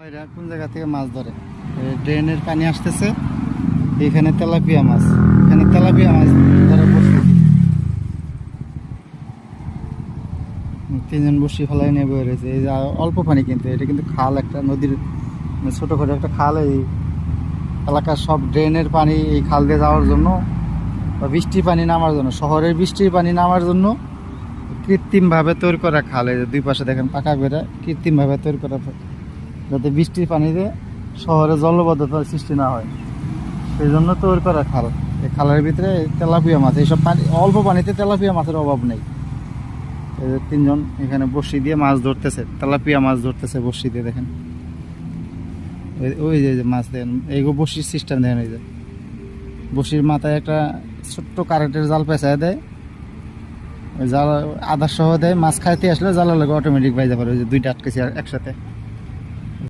এরা কোন জায়গা থেকে মাছ ধরে? ড্রেনের পানি আসতেছে, এখানে তেলাপিয়া মাছ, এখানে তেলাপিয়া মাছ ধরা পড়ছে। তিনজন বসি ফেলায় নিয়ে বয়ে রয়েছে। এই যে অল্প পানি, কিন্তু এটা কিন্তু খাল, একটা নদীর ছোটোখাটো একটা খাল। এই এলাকার সব ড্রেনের পানি এই খাল দিয়ে যাওয়ার জন্য বা বৃষ্টির পানি নামার জন্য, শহরের বৃষ্টির পানি নামার জন্য কৃত্রিমভাবে তৈরি করা খাল। এই যে দুই পাশে দেখেন পাকা বেড়া, কৃত্রিমভাবে তৈরি করা, যাতে বৃষ্টির পানিতে শহরে জলবদ্ধতার সৃষ্টি না হয়, সেই জন্য তৈরি করা খাল। এই খালের ভিতরে তেলাপিয়া মাছ, এইসব পানি, অল্প পানিতে তেলাপিয়া মাছের অভাব নেই। এই যে তিনজন এখানে বড়শি দিয়ে মাছ ধরতেছে, তেলাপিয়া মাছ ধরতেছে বড়শি দিয়ে। দেখেন ওই যে মাছ দেখেন, এইগুলো বড়শির সিস্টেম দেখেন। এই যে বড়শির মাথায় একটা ছোট্ট কারেন্টের জাল পেঁচায় দেয়, ওই জাল আদার সহ দেয়। মাছ খাইতে আসলে জালের লাগে অটোমেটিক বাইজা পারে। ওই যে দুইটা আটকেছি একসাথে।